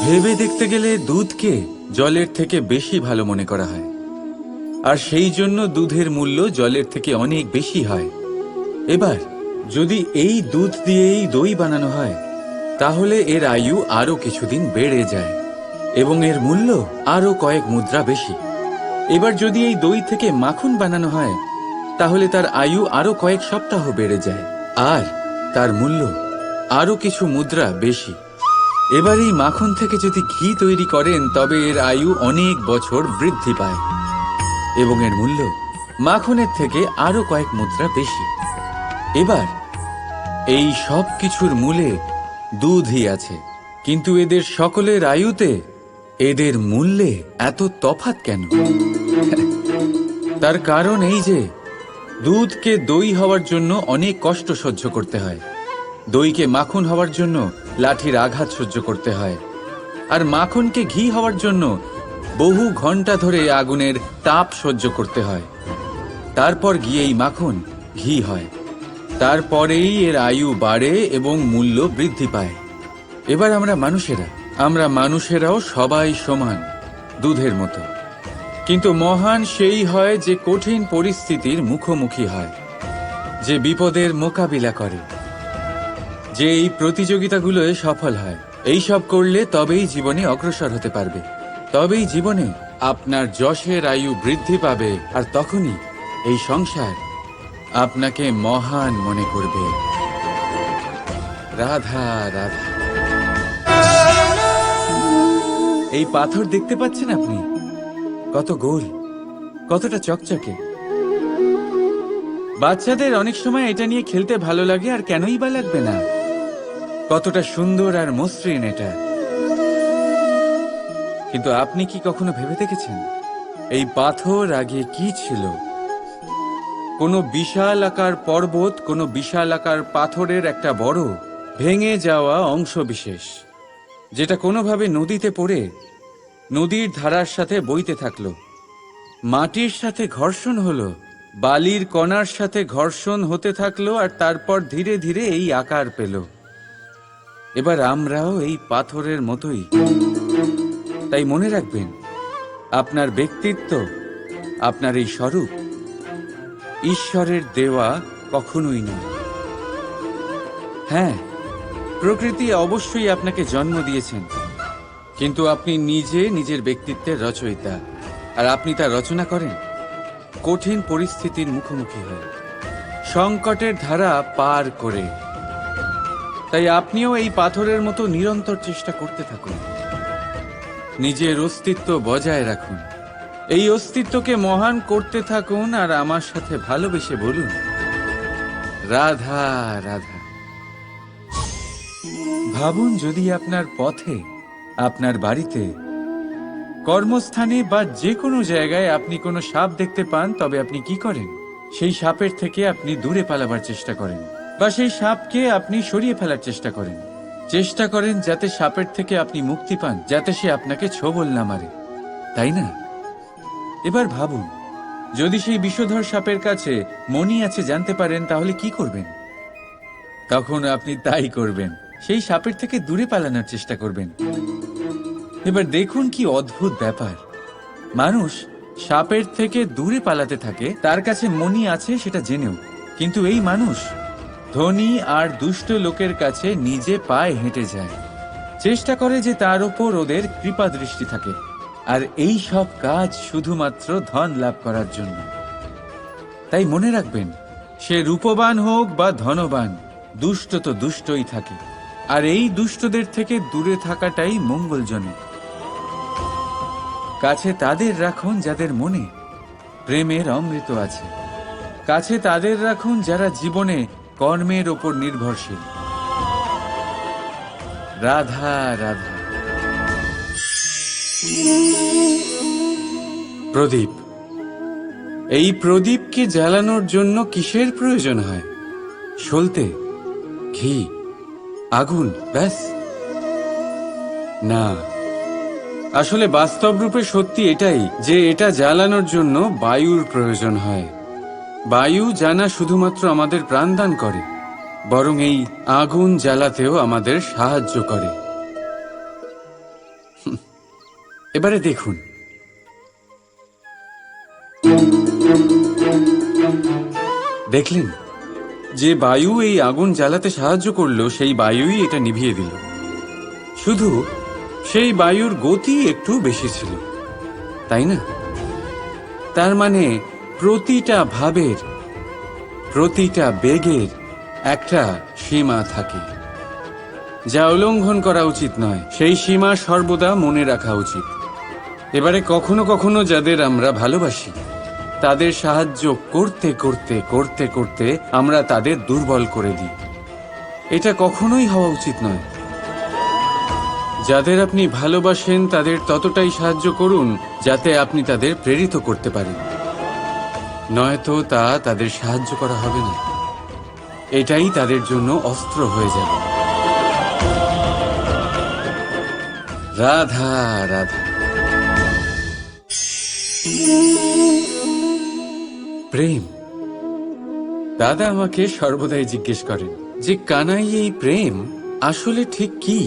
ভেবে দেখতে গেলে দুধকে জলের থেকে বেশি ভালো মনে করা হয়, আর সেই জন্য দুধের মূল্য জলের থেকে অনেক বেশি হয়। এবার যদি এই দুধ দিয়েই দই বানানো হয়, তাহলে এর আয়ু আরো কিছুদিন বেড়ে যায় এবং এর মূল্য আরো কয়েক মুদ্রা বেশি। এবার যদি এই দই থেকে মাখন বানানো হয়, তাহলে তার আয়ু আরো কয়েক সপ্তাহ বেড়ে যায় আর তার মূল্য আরো কিছু মুদ্রা বেশি। এবার এই মাখন থেকে যদি ঘি তৈরি করেন, তবে এর আয়ু অনেক বছর বৃদ্ধি পায় এবং এর মূল্য মাখনের থেকে আরো কয়েক মুদ্রা বেশি। এবার এই সব কিছুর মূলে দুধই আছে, কিন্তু এদের সকলের আয়ুতে এদের মূল্যে এত তফাৎ কেন? তার কারণ এই যে দুধকে দই হওয়ার জন্য অনেক কষ্ট সহ্য করতে হয়, দইকে মাখন হওয়ার জন্য লাঠির আঘাত সহ্য করতে হয়, আর মাখনকে ঘি হওয়ার জন্য বহু ঘন্টা ধরে আগুনের তাপ সহ্য করতে হয়। তারপর গিয়েই মাখন ঘি হয়, তারপরেই এর আয়ু বাড়ে এবং মূল্য বৃদ্ধি পায়। এবার আমরা মানুষেরাও সবাই সমান, দুধের মতো, কিন্তু মহান সেই হয় যে কঠিন পরিস্থিতির মুখোমুখি হয়, যে বিপদের মোকাবিলা করে, যে এই প্রতিযোগিতাগুলোয় সফল হয়। এই সব করলে তবেই জীবনে অগ্রসর হতে পারবে, তবেই জীবনে আপনার যশের আয়ু বৃদ্ধি পাবে, আর তখনই এই সংসার আপনাকে মহান মনে করবে। রাধা রাধা। এই পাথর দেখতে পাচ্ছেন আপনি? কত গোল, কতটা চকচকে। বাচ্চাদের অনেক সময় এটা নিয়ে খেলতে ভালো লাগে, আর কেনই বা লাগবে না? কতটা সুন্দর আর মসৃণ এটা। কিন্তু আপনি কি কখনো ভেবে দেখেছেন এই পাথর আগে কি ছিল? কোনো বিশাল আকার পর্বত, কোনো বিশাল আকার পাথরের একটা বড় ভেঙে যাওয়া অংশ বিশেষ, যেটা কোনোভাবে নদীতে পড়ে নদীর ধারার সাথে বইতে থাকলো, মাটির সাথে ঘর্ষণ হলো, বালির কণার সাথে ঘর্ষণ হতে থাকলো, আর তারপর ধীরে ধীরে এই আকার পেল। এবার আমরাও এই পাথরের মতোই। তাই মনে রাখবেন, আপনার ব্যক্তিত্ব, আপনার এই স্বরূপ ঈশ্বরের দেওয়া কখনোই নয়। হ্যাঁ, প্রকৃতি অবশ্যই আপনাকে জন্ম দিয়েছেন, কিন্তু আপনি নিজে নিজের ব্যক্তিত্বের রচয়িতা, আর আপনি তা রচনা করেন কঠিন পরিস্থিতির মুখোমুখি হয়ে, সংকটের ধারা পার করে। তাই আপনিও এই পাথরের মতো নিরন্তর চেষ্টা করতে থাকুন, নিজের অস্তিত্ব বজায় রাখুন, এই অস্তিত্বকে মহান করতে থাকুন, আর আমার সাথে ভালোবেসে বলুন, রাধা রাধা। ভাবুন, যদি আপনার পথে, আপনার বাড়িতে, কর্মস্থানে বা যে কোনো জায়গায় আপনি কোনো সাপ দেখতে পান, তবে আপনি কি করেন? সেই সাপের থেকে আপনি দূরে পালাবার চেষ্টা করেন, বা সেই সাপকে আপনি সরিয়ে ফেলার চেষ্টা করেন যাতে সাপের থেকে আপনি মুক্তি পান, যাতে সে আপনাকে ছোবল না মারে, তাই না? এবার ভাবুন, যদি সেই বিষধর সাপের কাছে মণি আছে জানতে পারেন, তাহলে কি করবেন? তখন আপনি তাই করবেন, সেই সাপের থেকে দূরে পালানোর চেষ্টা করবেন। এবার দেখুন কি অদ্ভুত ব্যাপার, মানুষ সাপের থেকে দূরে পালাতে থাকে, তার কাছে মণি আছে সেটা জেনেও। কিন্তু এই মানুষ ধনী আর দুষ্ট লোকের কাছে নিজে পায়ে হেঁটে যায়, চেষ্টা করে যে তার উপর ওদের কৃপা দৃষ্টি থাকে, আর এই সব কাজ শুধুমাত্র ধন লাভ করার জন্য। তাই মনে রাখবেন, সে রূপবান হোক বা ধনবান, দুষ্ট তো দুষ্টই থাকে, আর এই দুষ্টদের থেকে দূরে থাকাটাই মঙ্গলজনক। কাছে তাদের রাখুন যাদের মনে প্রেমের অমৃত আছে, কাছে তাদের রাখুন যারা জীবনে কর্মের ওপর নির্ভরশীল। রাধা রাধা। প্রদীপ, এই প্রদীপকে জ্বালানোর জন্য কিসের প্রয়োজন হয়? সলতে, ঘি, আগুন, ব্যাস? না, আসলে বাস্তব রূপে সত্যি এটাই যে এটা জ্বালানোর জন্য বায়ুর প্রয়োজন হয়। বায়ু জানা শুধুমাত্র আমাদের প্রাণদান করে, বরং এই আগুন জ্বালাতেও আমাদের সাহায্য করে। এবারে দেখুন, দেখলেন যে বায়ু এই আগুন জ্বালাতে সাহায্য করলো, সেই বায়ুই এটা নিভিয়ে দিল। শুধু সেই বায়ুর গতি একটু বেশি ছিল, তাই না? তার মানে প্রতিটা ভাবের, প্রতিটা বেগের একটা সীমা থাকে, যা উল্লঙ্ঘন করা উচিত নয়। সেই সীমা সর্বদা মনে রাখা উচিত। এবারে কখনো কখনো যাদের আমরা ভালোবাসি, তাদের সাহায্য করতে করতে করতে করতে আমরা তাদের দুর্বল করে দিই। এটা কখনোই হওয়া উচিত নয়। যাদের আপনি ভালোবাসেন তাদের ততটাই সাহায্য করুন যাতে আপনি তাদের প্রেরিত করতে পারেন, নয়তো তা তাদের সাহায্য করা হবে না। এটাই তাদের জন্য অস্ত্র হয়ে যাবে। রাধা রাধা। প্রেম। দাদা আমাকে সর্বদাই জিজ্ঞেস করেন যে কানাই, এই প্রেম আসলে ঠিক কি?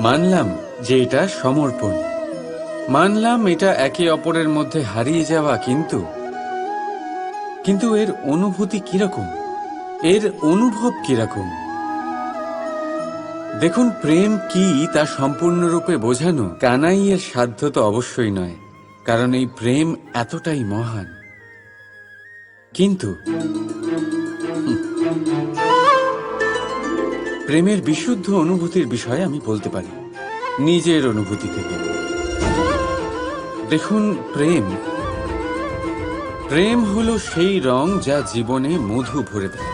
মানলাম যে এটা সমর্পণ, মানলাম এটা একে অপরের মধ্যে হারিয়ে যাওয়া, কিন্তু এর অনুভূতি কিরকম, এর অনুভব কিরকম? দেখুন, প্রেম কি তা সম্পূর্ণরূপে বোঝানো কানাইয়ের সাধ্য তো অবশ্যই নয়, কারণ এই প্রেম এতটাই মহান। কিন্তু প্রেমের বিশুদ্ধ অনুভূতির বিষয়ে আমি বলতে পারি নিজের অনুভূতি থেকে। দেখুন, প্রেম হলো সেই রং যা জীবনে মধু ভরে দেয়।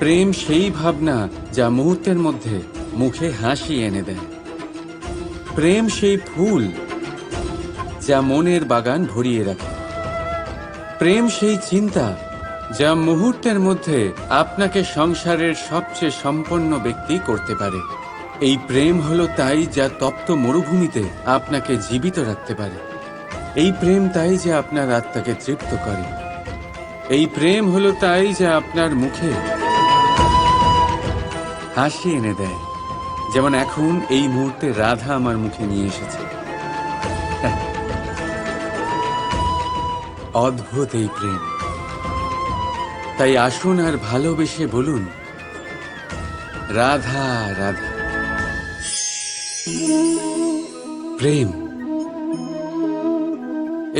প্রেম সেই ভাবনা যা মুহূর্তের মধ্যে মুখে হাসি এনে দেয়। প্রেম সেই ফুল যা মনের বাগান ভরিয়ে রাখে। প্রেম সেই চিন্তা যা মুহূর্তের মধ্যে আপনাকে সংসারের সবচেয়ে সম্পন্ন ব্যক্তি করতে পারে। এই প্রেম হলো তাই যা তপ্ত মরুভূমিতে আপনাকে জীবিত রাখতে পারে। এই প্রেম তাই যে আপনার আত্মাকে তৃপ্ত করে। এই প্রেম হলো তাই যা আপনার মুখে হাসি এনে দেয়, যেমন এখন এই মুহূর্তে রাধা আমার মুখে নিয়ে এসেছে। অদ্ভুত এই প্রেম। তাই আসুন আর ভালোবেসে বলুন, রাধা রাধা। প্রেম,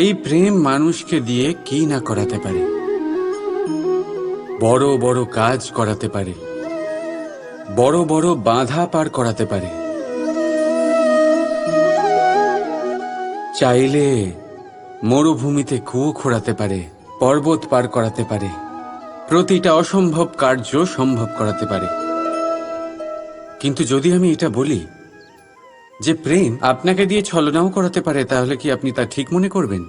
এই প্রেম মানুষকে দিয়ে কি না করাতে পারে। বড় বড় কাজ করাতে পারে, বড় বড় বাধা পার করাতে পারে। চাইলে মরুভূমিতে কুয়ো খোঁড়াতে পারে, পর্বত পার করাতে পারে, প্রতিটা অসম্ভব কার্য সম্ভব করাতে পারে। কিন্তু যদি আমি এটা বলি যে প্রেম আপনাকে দিয়ে ছলনাও করাতে পারে, তাহলে কি আপনি তা ঠিক মনে করবেন?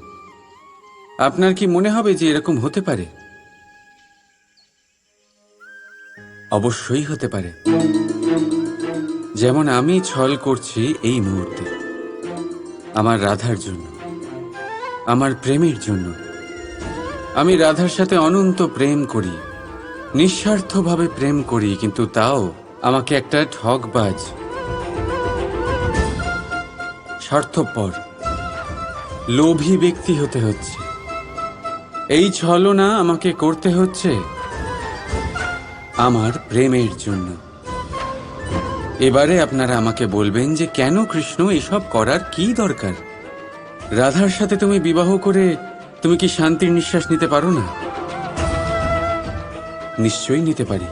আপনার কি মনে হবে যে এরকম হতে পারে? অবশ্যই হতে পারে। যেমন আমি ছল করছি এই মুহূর্তে আমার রাধার জন্য, আমার প্রেমের জন্য। আমি রাধার সাথে অনন্ত প্রেম করি, নিঃস্বার্থভাবে প্রেম করি, কিন্তু তাও আমাকে একটা ঠকবাজ, স্বার্থপর, লোভী ব্যক্তি হতে হচ্ছে। এই ছলনা আমাকে করতে হচ্ছে আমার প্রেমের জন্য। এবারে আপনারা আমাকে বলবেন যে কেন কৃষ্ণ এসব করার কি দরকার? রাধার সাথে তুমি বিবাহ করে তুমি কি শান্তির নিঃশ্বাস নিতে পারো না? নিশ্চয়ই নিতে পারি।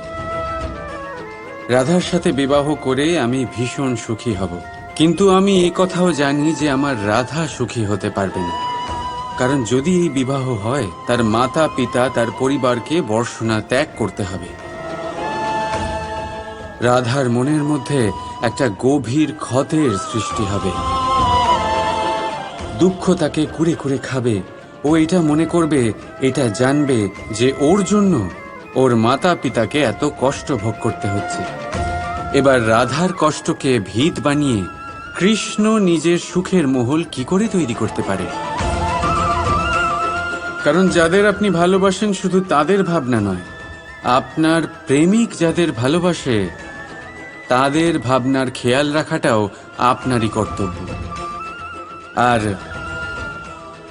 রাধার সাথে বিবাহ করে আমি ভীষণ সুখী হব, কিন্তু আমি এ কথাও জানি যে আমার রাধা সুখী হতে পারবে না। কারণ যদি এই বিবাহ হয়, তার মাতা পিতা, তার পরিবারকে বর্ষণা ত্যাগ করতে হবে। রাধার মনের মধ্যে একটা গভীর ক্ষতের সৃষ্টি হবে। দুঃখ তাকে কুরে কুরে খাবে। ও এটা মনে করবে, এটা জানবে যে ওর জন্য ওর মাতা পিতাকে এত কষ্ট ভোগ করতে হচ্ছে। এবার রাধার কষ্টকে ভিত বানিয়ে কৃষ্ণ নিজের সুখের মহল কি করে তৈরি করতে পারে? কারণ যাদের আপনি ভালোবাসেন শুধু তাদের ভাবনা নয়, আপনার প্রেমিক যাদের ভালোবাসে তাদের ভাবনার খেয়াল রাখাটাও আপনারই কর্তব্য। আর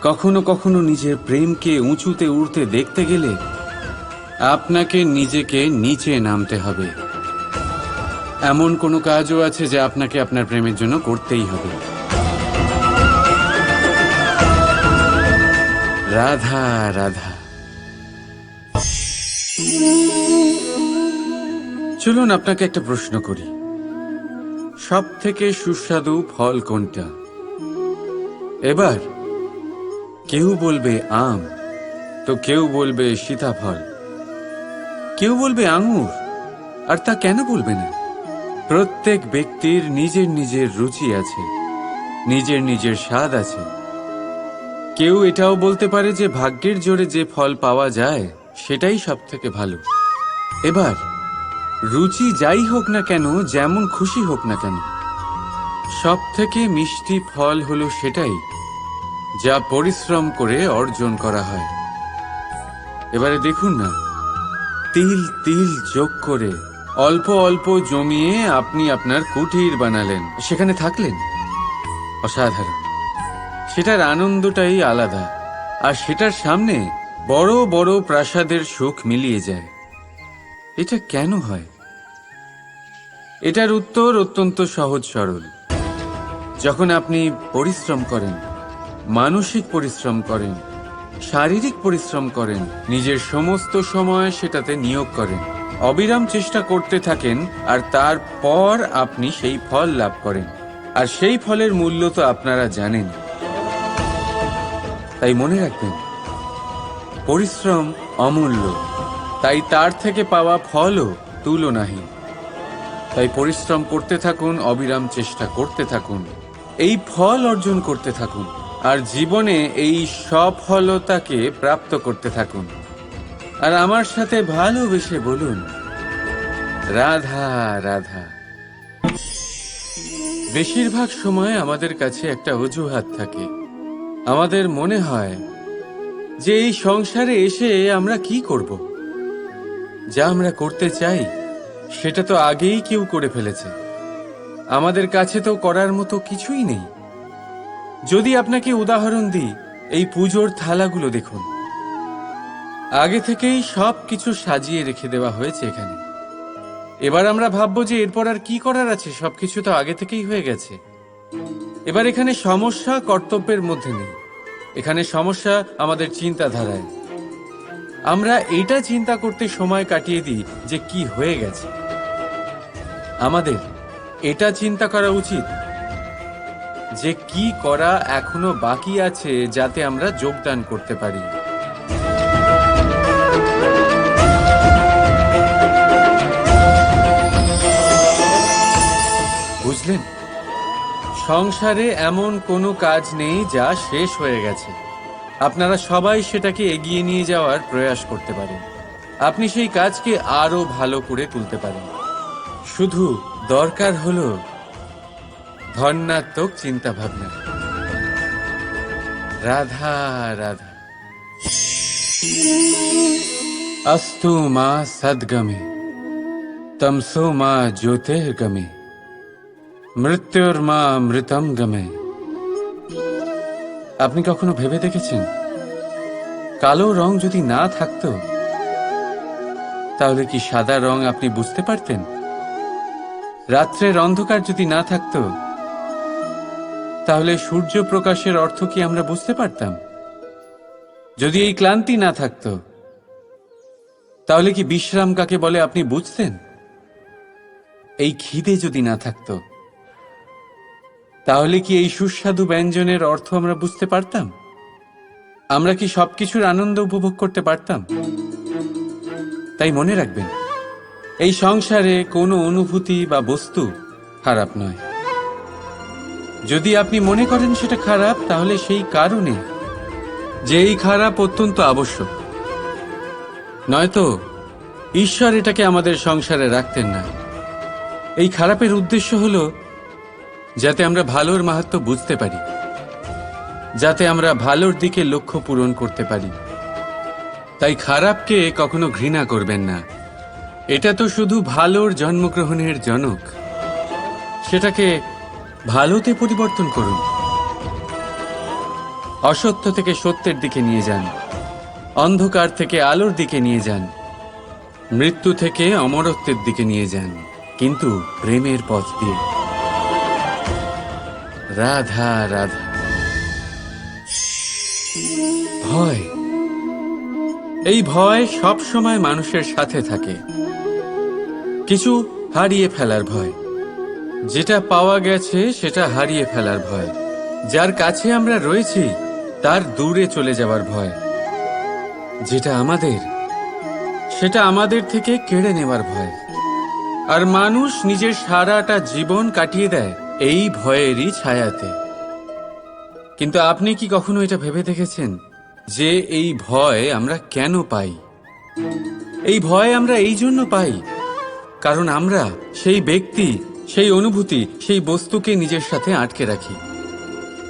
কখনো কখনো নিজের প্রেমকে উঁচুতে উঠতে দেখতে গেলে আপনাকে নিজেকে নিচে নামতে হবে। এমন কোনো কাজও আছে যা আপনাকে আপনার প্রেমের জন্য করতেই হবে। রাধা রাধা। চলুন আপনাকে একটা প্রশ্ন করি, সব থেকে সুস্বাদু ফল কোনটা? এবার কেউ বলবে আম, তো কেউ বলবে সীতাফল, কেউ বলবে আঙুর। আর তা কেন বলবে না? প্রত্যেক ব্যক্তির নিজের নিজের রুচি আছে, নিজের নিজের স্বাদ আছে। কেউ এটাও বলতে পারে যে ভাগ্যের জোরে যে ফল পাওয়া যায় সেটাই সব থেকে ভালো। এবার রুচি যাই হোক না কেন, যেমন খুশি হোক না কেন, সব থেকে মিষ্টি ফল হলো সেটাই যা পরিশ্রম করে অর্জন করা হয়। এবারে দেখুন না, তিল তিল যোগ করে অল্প অল্প জমিয়ে আপনি আপনার কুটির বানালেন, সেখানে থাকলেন। অসাধারণ। সেটার আনন্দটাই আলাদা। আর সেটার সামনে বড় বড় প্রাসাদের সুখ মিলিয়ে যায়। এটা কেন হয়? এটার উত্তর অত্যন্ত সহজ সরল। যখন আপনি পরিশ্রম করেন, মানসিক পরিশ্রম করেন, শারীরিক পরিশ্রম করেন, নিজের সমস্ত সময় সেটাতে নিয়োগ করেন, অবিরাম চেষ্টা করতে থাকেন, আর তারপর আপনি সেই ফল লাভ করেন। আর সেই ফলের মূল্য তো আপনারা জানেন। তাই মনে রাখবেন, পরিশ্রম অমূল্য, তাই তার থেকে পাওয়া ফলও তুলনাহীন। তাই পরিশ্রম করতে থাকুন, অবিরাম চেষ্টা করতে থাকুন, এই ফল অর্জন করতে থাকুন, আর জীবনে এই সফলতাকে প্রাপ্ত করতে থাকুন। আর আমার সাথে ভালোবেসে বলুন, রাধা রাধা। বেশিরভাগ সময় আমাদের কাছে একটা অজুহাত থাকে। আমাদের মনে হয় যে এই সংসারে এসে আমরা কি করব? যা আমরা করতে চাই সেটা তো আগেই কেউ করে ফেলেছে। আমাদের কাছে তো করার মতো কিছুই নেই। যদি আপনাকে উদাহরণ দিই, এই পুজোর থালাগুলো দেখুন, আগে থেকেই সব কিছু সাজিয়ে রেখে দেওয়া হয়েছে এখানে। এবার আমরা ভাববো যে এরপর আর কি করার আছে, সবকিছু তো আগে থেকেই হয়ে গেছে। এবার এখানে সমস্যা কর্তব্যের মধ্যে নেই, এখানে সমস্যা আমাদের চিন্তাধারায়। আমরা এটা চিন্তা করতে সময় কাটিয়ে দিই যে কি হয়ে গেছে। আমাদের এটা চিন্তা করা উচিত যে কি করা এখনো বাকি আছে, যাতে আমরা যোগদান করতে পারি। বুঝলেন? সংসারে এমন কোনো কাজ নেই যা শেষ হয়ে গেছে। আপনারা সবাই সেটাকে এগিয়ে নিয়ে যাওয়ার প্রয়াস করতে পারেন। আপনি সেই কাজকে আরো ভালো করে তুলতে পারেন। শুধু দরকার হলো ধন্যাত্মক চিন্তা ভাবনা। রাধা রাধা। अस्तु मा सद्गमे तमसो मा ज्योतिर्गमे মৃত্যুর্মা মৃতম গমে। আপনি কখনো ভেবে দেখেছেন, কালো রং যদি না থাকতো তাহলে কি সাদা রং আপনি বুঝতে পারতেন? রাত্রের অন্ধকার যদি না থাকতো তাহলে সূর্য প্রকাশের অর্থ কি আমরা বুঝতে পারতাম? যদি এই ক্লান্তি না থাকতো তাহলে কি বিশ্রাম কাকে বলে আপনি বুঝতেন? এই খিদে যদি না থাকতো তাহলে কি এই সুস্বাদু ব্যঞ্জনের অর্থ আমরা বুঝতে পারতাম? আমরা কি সবকিছুর আনন্দ উপভোগ করতে পারতাম? তাই মনে রাখবেন, এই সংসারে কোনো অনুভূতি বা বস্তু খারাপ নয়। যদি আপনি মনে করেন সেটা খারাপ, তাহলে সেই কারণে যে এই খারাপ অত্যন্ত আবশ্যক, নয়তো ঈশ্বর এটাকে আমাদের সংসারে রাখতেন না। এই খারাপের উদ্দেশ্য হলো যাতে আমরা ভালোর মাহাত্ম্য বুঝতে পারি, যাতে আমরা ভালোর দিকে লক্ষ্য পূরণ করতে পারি। তাই খারাপকে কখনো ঘৃণা করবেন না। এটা তো শুধু ভালোর জন্মগ্রহণের জনক। সেটাকে ভালোতে পরিবর্তন করুন। অসত্য থেকে সত্যের দিকে নিয়ে যান, অন্ধকার থেকে আলোর দিকে নিয়ে যান, মৃত্যু থেকে অমরত্বের দিকে নিয়ে যান, কিন্তু প্রেমের পথ দিয়ে। রাধা রাধা। ভয়, এই ভয় সব সময় মানুষের সাথে থাকে। কিছু হারিয়ে ফেলার ভয়, যেটা পাওয়া গেছে সেটা হারিয়ে ফেলার ভয়, যার কাছে আমরা রয়েছি তার দূরে চলে যাওয়ার ভয়, যেটা আমাদের সেটা আমাদের থেকে কেড়ে নেওয়ার ভয়। আর মানুষ নিজের সারাটা জীবন কাটিয়ে দেয় এই ভয়েরই ছায়াতে। কিন্তু আপনি কি কখনো এটা ভেবে দেখেছেন যে এই ভয় আমরা কেন পাই? এই ভয় আমরা এই জন্য পাই কারণ আমরা সেই ব্যক্তি, সেই অনুভূতি, সেই বস্তুকে নিজের সাথে আটকে রাখি।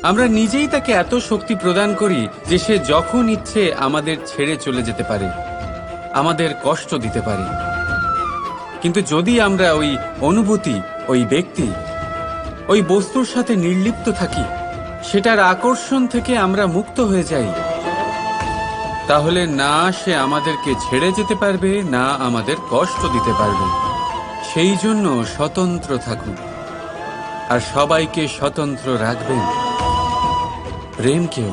আমরা নিজেই তাকে এত শক্তি প্রদান করি যে সে যখন ইচ্ছে আমাদের ছেড়ে চলে যেতে পারে, আমাদের কষ্ট দিতে পারে। কিন্তু যদি আমরা ওই অনুভূতি, ওই ব্যক্তি, ওই বস্তুর সাথে নির্লিপ্ত থাকি, সেটার আকর্ষণ থেকে আমরা মুক্ত হয়ে যাই, তাহলে না সে আমাদেরকে ছেড়ে যেতে পারবে, না আমাদের কষ্ট দিতে পারবে। সেই জন্য স্বতন্ত্র থাকুন, আর সবাইকে স্বতন্ত্র রাখবেন, প্রেমকেও।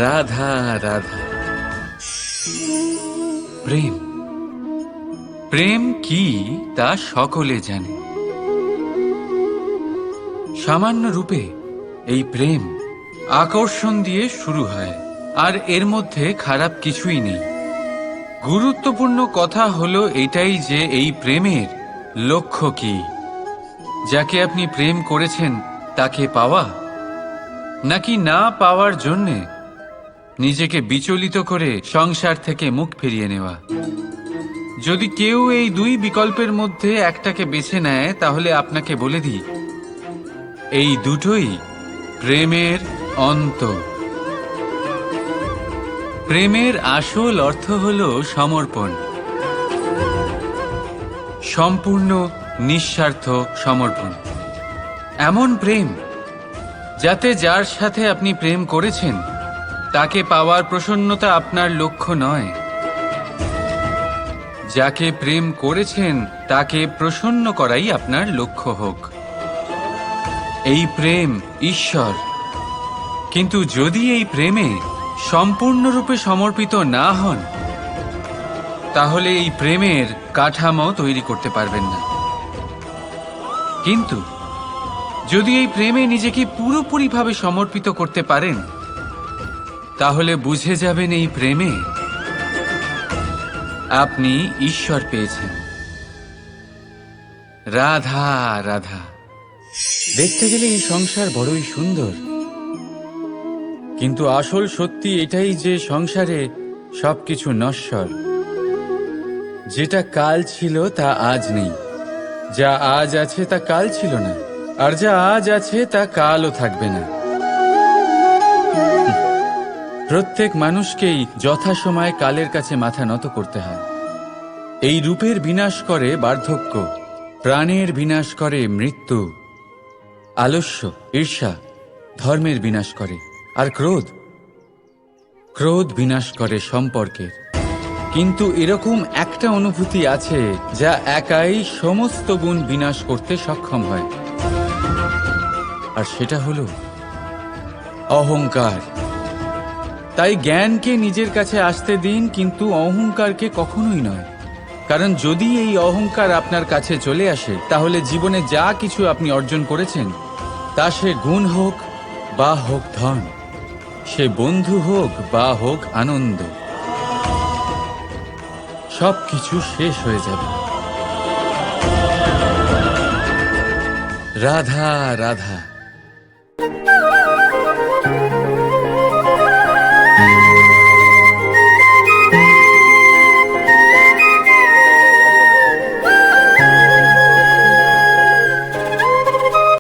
রাধা রাধা। প্রেম, প্রেম কি তা সকলে জানে। সামান্য রূপে এই প্রেম আকর্ষণ দিয়ে শুরু হয়, আর এর মধ্যে খারাপ কিছুই নেই। গুরুত্বপূর্ণ কথা হলো এটাই যে এই প্রেমের লক্ষ্য কি। যাকে আপনি প্রেম করেছেন তাকে পাওয়া, নাকি না পাওয়ার জন্যে নিজেকে বিচলিত করে সংসার থেকে মুখ ফিরিয়ে নেওয়া। যদি কেউ এই দুই বিকল্পের মধ্যে একটাকে বেছে নেয়, তাহলে আপনাকে বলে দিই, এই দুটোই প্রেমের অন্ত। প্রেমের আসল অর্থ হল সমর্পণ, সম্পূর্ণ নিঃস্বার্থ সমর্পণ। এমন প্রেম যাতে যার সাথে আপনি প্রেম করেছেন তাকে পাওয়ার প্রসন্নতা আপনার লক্ষ্য নয়, যাকে প্রেম করেছেন তাকে প্রসন্ন করাই আপনার লক্ষ্য হোক। এই প্রেম ঈশ্বর। কিন্তু যদি এই প্রেমে সম্পূর্ণরূপে সমর্পিত না হন, তাহলে এই প্রেমের কাঠামো তৈরি করতে পারবেন না। কিন্তু যদি এই প্রেমে নিজেকে পুরোপুরিভাবে সমর্পিত করতে পারেন, তাহলে বুঝে যাবেন এই প্রেমে আপনি ঈশ্বর পেয়েছেন। রাধা রাধা। দেখতে গেলে এই সংসার বড়ই সুন্দর, কিন্তু আসল সত্যি এটাই যে সংসারে সবকিছু নশ্বর। যেটা কাল ছিল তা আজ নেই, যা আজ আছে তা কাল ছিল না, আর যা আজ আছে তা কালও থাকবে না। প্রত্যেক মানুষকেই যথাসময়ে কালের কাছে মাথা নত করতে হয়। এই রূপের বিনাশ করে বার্ধক্য, প্রাণের বিনাশ করে মৃত্যু, আলস্য, ঈর্ষা ধর্মের বিনাশ করে, আর ক্রোধ, ক্রোধ বিনাশ করে সম্পর্কের। কিন্তু এরকম একটা অনুভূতি আছে যা একাই সমস্ত গুণ বিনাশ করতে সক্ষম হয়, আর সেটা হলো অহংকার। তাই জ্ঞানকে নিজের কাছে আসতে দিন, কিন্তু অহংকারকে কখনোই নয়। কারণ যদি এই অহংকার আপনার কাছে চলে আসে, তাহলে জীবনে যা কিছু আপনি অর্জন করেছেন, তা সে গুণ হোক বা হোক ধন, সে বন্ধু হোক বা হোক আনন্দ, সবকিছু শেষ হয়ে যাবে। রাধা রাধা।